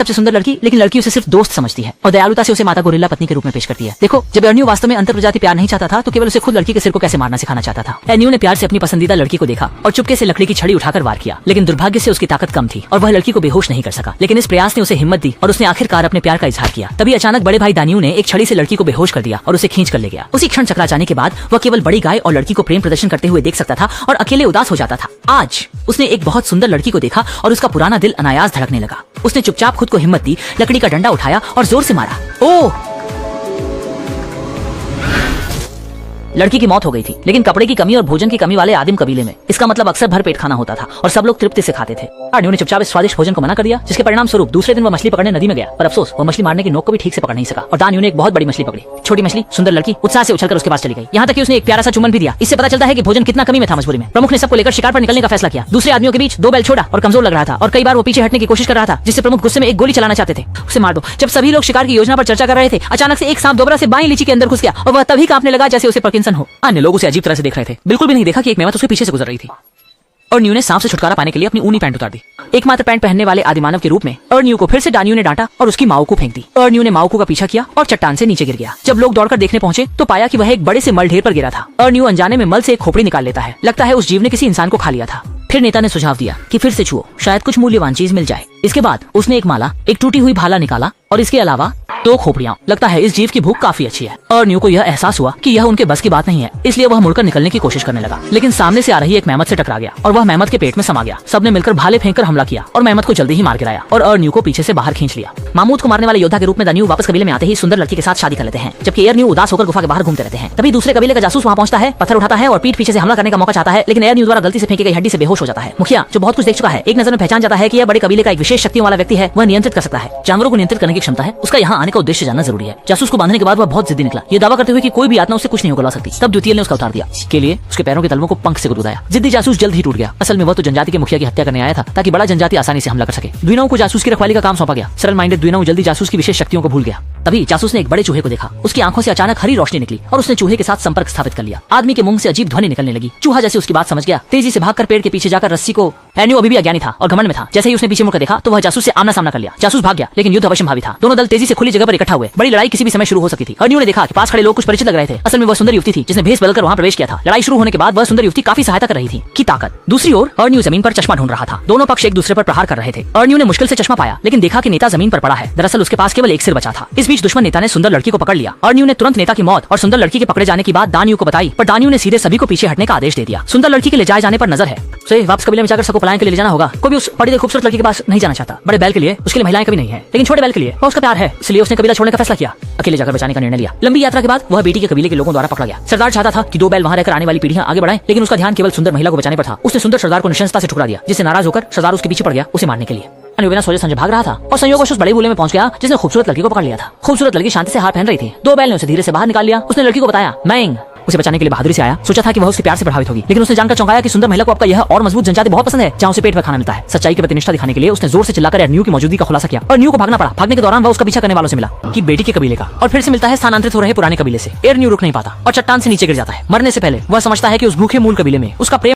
सबसे सुंदर लड़की, लेकिन लड़की उसे सिर्फ दोस्त समझती है और दयालुता से उसे माता गोरिल्ला पत्नी के रूप में पेश करती है। देखो, जब अर्न्यू वास्तव में अंतरप्रजाति प्यार नहीं चाहता था तो केवल उसे खुद लड़की के सिर को कैसे मारना सिखाना चाहता था। अर्न्यू ने प्यार से अपनी पसंदीदा लड़की को देखा और चुपके से लकड़ी की छड़ी उठाकर वार किया, लेकिन दुर्भाग्य से उसकी ताकत कम थी और वह लड़की को बेहोश नहीं कर सका। लेकिन इस प्रयास ने उसे हिम्मत दी और उसने आखिरकार अपने प्यार का इजहार किया। तभी अचानक बड़े भाई दानियू ने एक छड़ी से लड़की को बेहोश कर दिया और उसे खींच कर ले गया। उसी क्षण चकरा जाने के बाद वह केवल बड़ी गाय और लड़की को प्रेम प्रदर्शन करते हुए देख सकता था और अकेले उदास हो जाता था। आज उसने एक बहुत सुंदर लड़की को देखा और उसका पुराना दिल अनायास धड़कने लगा। उसने चुपचाप खुद को हिम्मत दी, लकड़ी का डंडा उठाया और जोर से मारा। ओह! लड़की की मौत हो गई थी, लेकिन कपड़े की कमी और भोजन की कमी वाले आदिम कबीले में इसका मतलब अक्सर भर पेट खाना होता था और सब लोग तृप्ति से खाते थे। अर्न्यू ने चुपचाप इस स्वादिष्ट भोजन को मना कर दिया, जिसके परिणाम स्वरूप दूसरे दिन वह मछली पकड़ने नदी में गया, पर अफसोस वह मछली मारने की नोक को भी ठीक से पकड़ नहीं सका और दानियू ने एक बहुत बड़ी मछली पकड़ी। छोटी मछली, सुंदर लड़की उत्साह से उछलकर उसके पास चली गई, यहाँ तक कि उसने एक प्यारा सा चुम्बन भी दिया। इससे पता चलता है कि भोजन कितना कमी में था मजबूरी में। प्रमुख ने सबको लेकर शिकार पर निकलने का फैसला किया। दूसरे आदमियों के बीच दो बैल छोड़ा और कमजोर लग रहा था और कई बार वो पीछे हटने की कोशिश कर रहा था, जिससे प्रमुख गुस्से में एक गोली चलाना चाहते थे, उसे मार दो। जब सभी लोग शिकार की योजना पर चर्चा कर रहे थे, अचानक से एक सांप दोबारा से बाएं लीची के अंदर घुस गया और वह तभी कांपने लगा जैसे उसे पार्किंसन हो। अन्य लोग उसे अजीब तरह से देख रहे थे, बिल्कुल भी नहीं देखा कि एक मेमत उसके पीछे से गुजर रही थी। अर्न्यू ने सांप से छुटकारा पाने के लिए अपनी ऊनी पैंट उतार दी। एकमात्र पैंट पहनने वाले आदिमानव के रूप में अर्न्यू को फिर से दानियू ने डांटा और उसकी माओकू फेंक दी। अर्न्यू ने माओकू का पीछा किया और चट्टान से नीचे गिर गया। जब लोग दौड़कर देखने पहुंचे तो पाया कि वह एक बड़े से मल ढेर पर गिरा था। अर्न्यू अनजाने में मल से एक खोपड़ी निकाल लेता है। लगता है उस जीव ने किसी इंसान को खा लिया था। फिर नेता ने सुझाव दिया कि फिर से छुओ, शायद कुछ मूल्यवान चीज मिल जाए। इसके बाद उसने एक माला, एक टूटी हुई भाला निकाला और इसके अलावा दो खोपड़ियां। लगता है इस जीव की भूख काफी अच्छी है। अर्न्यू को यह एहसास हुआ कि यह उनके बस की बात नहीं है, इसलिए वह मुड़कर निकलने की कोशिश करने लगा, लेकिन सामने से आ रही एक मेहमत से टकरा गया और वह मेहमत के पेट में समा गया। सबने मिलकर भाले फेंककर हमला किया और मेहमत को जल्दी ही मार गिराया और अर्न्यू को पीछे से बाहर खींच लिया। मामूद को मारने वाले योद्धा के रूप में दानियू वापस कबीले में आते ही सुंदर लड़की के साथ शादी कर लेते हैं, जबकि अर्न्यू उदास होकर गुफा के बाहर घूमते रहते हैं। तभी दूसरे कबीले का जासूस वहां पहुंचता है, पत्थर उठाता है और पीठ पीछे से हमला करने का मौका चाहता है, लेकिन अर्न्यू द्वारा गलती से फेंकी गई हड्डी से बेहोश हो जाता है। मुखिया, जो बहुत कुछ देख चुका है, एक नजर में पहचान जाता है कि यह बड़े कबीले का एक विशेष शक्तियों वाला व्यक्ति है। वह नियंत्रित कर सकता है, जानवरों को नियंत्रित करने की क्षमता है। उसका यहाँ आने का उद्देश्य जानना जरूरी है। जासूस को बांधने के बाद वह बहुत जिद्दी निकला, ये दावा करते हुए कि कोई भी आत्मा उसे कुछ नहीं उगला सकती। तब द्वितीय ने उसका उतार दिया। के लिए उसके पैरों के तलवों को पंख से गुदगुदाया। जिद्दी जासूस जल्द ही टूट गया। असल में वह तो जनजाति के मुखिया की हत्या करने आया था, ताकि बड़ा जनजाति आसानी से हमला कर सके। द्विनाओं को जासूस की रखवाली का काम सौंपा गया। सरल माइंडेड द्विनाओं जल्दी जासूस की विशेष शक्तियों को भूल गया। तभी जासूस ने एक बड़े चूहे को देखा। उसकी आंखों से अचानक हरी रोशनी निकली और उसने चूहे के साथ संपर्क स्थापित कर लिया। आदमी के मुंह से अजीब ध्वनि निकलने लगी। चूहा जैसे उसकी बात समझ गया, तेजी से भागकर पेड़ के पीछे जाकर रस्सी को। अर्न्यू अभी भी अज्ञानी था और घमंड में था। जैसे ही उसने पीछे मुड़कर देखा तो वह जासूस से आमना सामना कर लिया। जासूस भाग गया, लेकिन युद्ध अवश्यंभावी था। दोनों दल तेजी से खुली जगह पर इकट्ठा हुए। बड़ी लड़ाई किसी भी समय शुरू हो सकती थी। अर्न्यू ने देखा कि पास खड़े लोग कुछ परिचित लग रहे थे। असल में वह सुंदर युवती थी जिसने भेष बदलकर वहां प्रवेश किया था। लड़ाई शुरू होने के बाद वह सुंदर युवती काफी सहायता कर रही थी। की ताकत। दूसरी ओर अर्न्यू जमीन पर चश्मा ढूंढ रहा था। दोनों पक्ष एक दूसरे पर प्रहार कर रहे थे। अर्न्यू ने मुश्किल से चश्मा पाया, लेकिन देखा कि नेता जमीन पर पड़ा है। दरअसल उसके पास केवल एक सिर बचा था। इस बीच दुश्मन नेता ने सुंदर लड़की को पकड़ लिया। अर्न्यू ने तुरंत नेता की मौत और सुंदर लड़की के पकड़े जाने की बात दानियू को बताई, पर दानियू ने सीधे सभी को पीछे हटने का आदेश दे दिया। सुंदर लड़की के ले जाए जाने पर नजर है, उसे वापस कबीले में जाकर सबको पलायन के लिए ले जाना होगा। कोई भी उस बड़ी खूबसूरत लड़की के पास नहीं जाना चाहता। बड़े बैल के लिए उसके लिए महिलाएं कभी नहीं है, लेकिन छोटे बैल के लिए वह उसका प्यार है। इसलिए उसने कबीला छोड़ने का फैसला किया, अकेले जाकर बचाने का निर्णय लिया। लंबी यात्रा के बाद वह बेटी के कबीले के लोगों द्वारा पकड़ा गया। सरदार चाहता था कि दो बैल वहां रहकर आने वाली पीढ़ियां आगे बढ़ाएं, लेकिन उसका ध्यान केवल सुंदर महिला को बचाने पर था। उसने सुंदर सरदार को निशंसता से ठुकरा दिया, जिससे नाराज होकर सरदार उसके पीछे पड़ गया उसे मारने के लिए। अर्न्यू बिना सोचे समझे भाग रहा था और संयोगवश उस बड़े बूले में पहुंच गया जिसने खूबसूरत लड़की को पकड़ लिया था। खूबसूरत लड़की शांति से हार पहन रही थी। दो बैल ने उसे धीरे से बाहर निकाल लिया। उसने लड़की को बताया, मैं उसे बचाने के लिए बहादुरी से आया। सोचा था कि वह उसके प्यार से प्रभावित होगी, लेकिन उसने जानकर चौंकाया कि सुंदर महिला को आपका यह और मजबूत जनजाति बहुत पसंद है, जहां उसे पेट भर खाना मिलता है। सच्चाई के प्रति निष्ठा दिखाने के लिए उसने जोर से चिल्लाकर अर्न्यू की मौजूदगी का खुलासा किया। अर्न्यू को भागना पड़ा। भागने के दौरान वह उसका पीछा करने वालों से मिला कि बेटी के कबीले का, और फिर से मिलता है स्थानांतरित हो रहे पुराने कबीले से। अर्न्यू रुक नहीं पाता और चट्टान से नीचे गिर जाता है। मरने से पहले वह समझता है कि उस भूखे मूल कबीले में उसका प्रेम